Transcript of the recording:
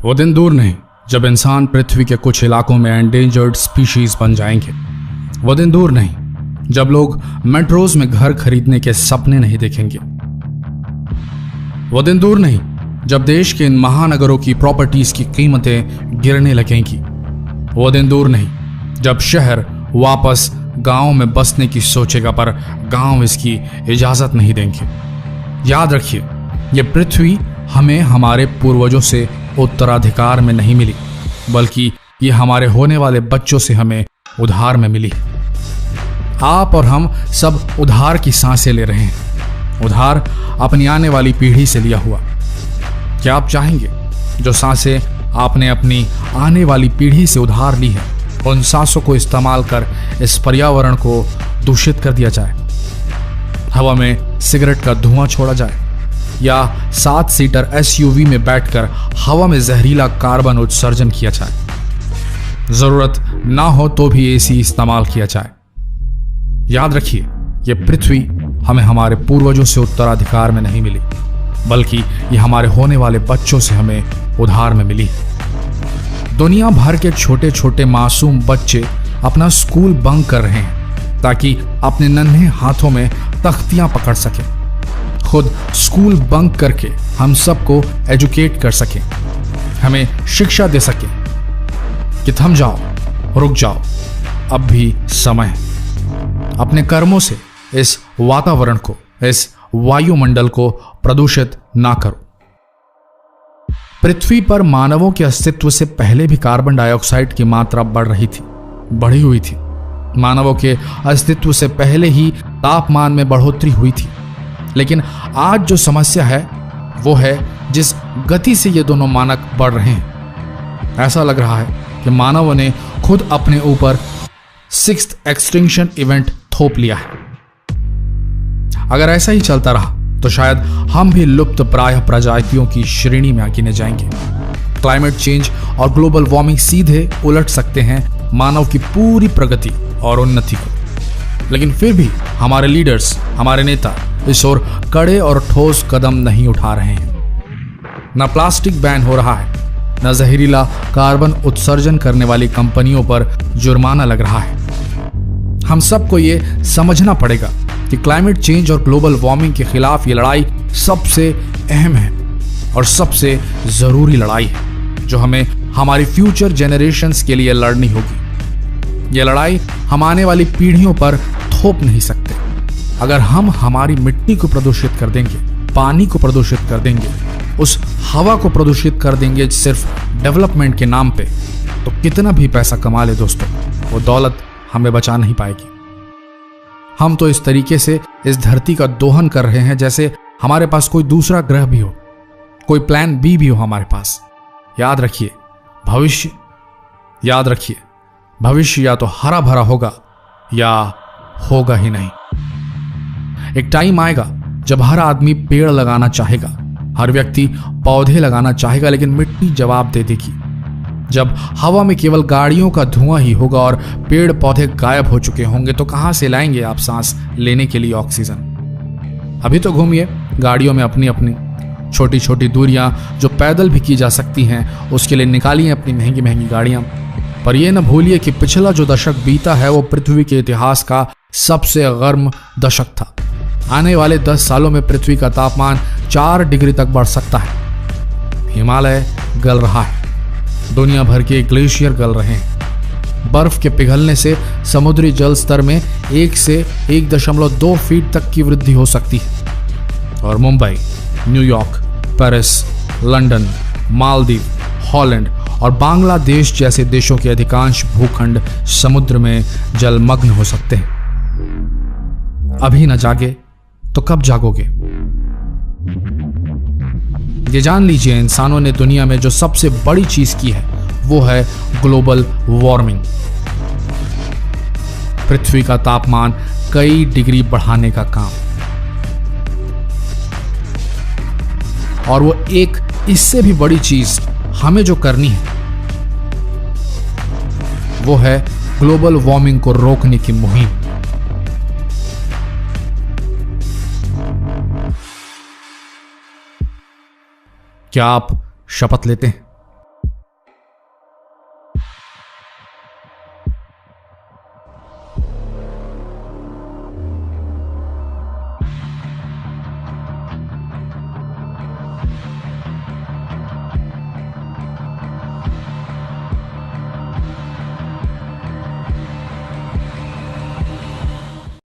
वो दिन दूर नहीं जब इंसान पृथ्वी के कुछ इलाकों में एंडेंजर्ड स्पीशीज बन जाएंगे। वो दिन दूर नहीं जब लोग मेट्रोज में घर खरीदने के सपने नहीं देखेंगे। वो दिन दूर नहीं जब देश के इन महानगरों की प्रॉपर्टीज की कीमतें गिरने लगेंगी। वो दिन दूर नहीं जब शहर वापस गांव में बसने की सोचेगा, पर गांव इसकी इजाजत नहीं देंगे। याद रखिए, ये पृथ्वी हमें हमारे पूर्वजों से उत्तराधिकार में नहीं मिली, बल्कि ये हमारे होने वाले बच्चों से हमें उधार में मिली। आप और हम सब उधार की सांसें ले रहे हैं, उधार अपनी आने वाली पीढ़ी से लिया हुआ। क्या आप चाहेंगे जो सांसें आपने अपनी आने वाली पीढ़ी से उधार ली है, उन सांसों को इस्तेमाल कर इस पर्यावरण को दूषित कर दिया जाए? हवा में सिगरेट का धुआं छोड़ा जाए, या 7 सीटर SUV में बैठकर हवा में जहरीला कार्बन उत्सर्जन किया जाए? जरूरत ना हो तो भी AC इस्तेमाल किया जाए। याद रखिए, यह पृथ्वी हमें हमारे पूर्वजों से उत्तराधिकार में नहीं मिली, बल्कि ये हमारे होने वाले बच्चों से हमें उधार में मिली। दुनिया भर के छोटे छोटे मासूम बच्चे अपना स्कूल बंक कर रहे हैं ताकि अपने नन्हे हाथों में तख्तियां पकड़ सकें। खुद स्कूल बंक करके हम सबको एजुकेट कर सकें, हमें शिक्षा दे सकें कि थम जाओ, रुक जाओ, अब भी समय है। अपने कर्मों से इस वातावरण को, इस वायुमंडल को प्रदूषित ना करो। पृथ्वी पर मानवों के अस्तित्व से पहले भी कार्बन डाइऑक्साइड की मात्रा बढ़ी हुई थी। मानवों के अस्तित्व से पहले ही तापमान में बढ़ोतरी हुई थी। लेकिन आज जो समस्या है वो है जिस गति से ये दोनों मानक बढ़ रहे हैं। ऐसा लग रहा है कि मानवों ने खुद अपने ऊपर 6th एक्सटिंक्शन इवेंट थोप लिया है। अगर ऐसा ही चलता रहा तो शायद हम भी लुप्त प्राय प्रजातियों की श्रेणी में गिने जाएंगे। क्लाइमेट चेंज और ग्लोबल वार्मिंग सीधे उलट सकते हैं मानव की पूरी प्रगति और उन्नति को। लेकिन फिर भी हमारे लीडर्स, हमारे नेता इस ओर कड़े और ठोस कदम नहीं उठा रहे हैं। न प्लास्टिक बैन हो रहा है, न जहरीला कार्बन उत्सर्जन करने वाली कंपनियों पर जुर्माना लग रहा है। हम सबको ये समझना पड़ेगा कि क्लाइमेट चेंज और ग्लोबल वार्मिंग के खिलाफ ये लड़ाई सबसे अहम है और सबसे जरूरी लड़ाई है, जो हमें हमारी फ्यूचर जेनरेशंस के लिए लड़नी होगी। ये लड़ाई हम आने वाली पीढ़ियों पर थोप नहीं सकते। अगर हम हमारी मिट्टी को प्रदूषित कर देंगे, पानी को प्रदूषित कर देंगे, उस हवा को प्रदूषित कर देंगे सिर्फ डेवलपमेंट के नाम पे, तो कितना भी पैसा कमा ले दोस्तों, वो दौलत हमें बचा नहीं पाएगी। हम तो इस तरीके से इस धरती का दोहन कर रहे हैं जैसे हमारे पास कोई दूसरा ग्रह भी हो, कोई प्लान B भी हो हमारे पास। याद रखिए, भविष्य या तो हरा भरा होगा या होगा ही नहीं। एक टाइम आएगा जब हर आदमी पेड़ लगाना चाहेगा, हर व्यक्ति पौधे लगाना चाहेगा, लेकिन मिट्टी जवाब दे देगी। जब हवा में केवल गाड़ियों का धुआं ही होगा और पेड़ पौधे गायब हो चुके होंगे, तो कहां से लाएंगे आप सांस लेने के लिए ऑक्सीजन? अभी तो घूमिए गाड़ियों में, अपनी अपनी छोटी छोटी दूरियां जो पैदल भी की जा सकती हैं, उसके लिए निकालिए अपनी महंगी महंगी गाड़ियां। पर यह न भूलिए कि पिछला जो दशक बीता है वो पृथ्वी के इतिहास का सबसे गर्म दशक था। आने वाले 10 सालों में पृथ्वी का तापमान 4 डिग्री तक बढ़ सकता है। हिमालय गल रहा है, दुनिया भर के ग्लेशियर गल रहे हैं। बर्फ के पिघलने से समुद्री जल स्तर में 1 से 1.2 फीट तक की वृद्धि हो सकती है। और Mumbai, New York, Paris, London, Maldives, Holland और बांग्लादेश जैसे देशों के अधिकांश भूखंड समुद्र में जलमग्न हो सकते हैं। अभी न जागे तो कब जागोगे? ये जान लीजिए, इंसानों ने दुनिया में जो सबसे बड़ी चीज की है वो है ग्लोबल वार्मिंग। पृथ्वी का तापमान कई डिग्री बढ़ाने का काम। और वो एक इससे भी बड़ी चीज हमें जो करनी है वो है ग्लोबल वार्मिंग को रोकने की मुहिम। क्या आप शपथ लेते हैं?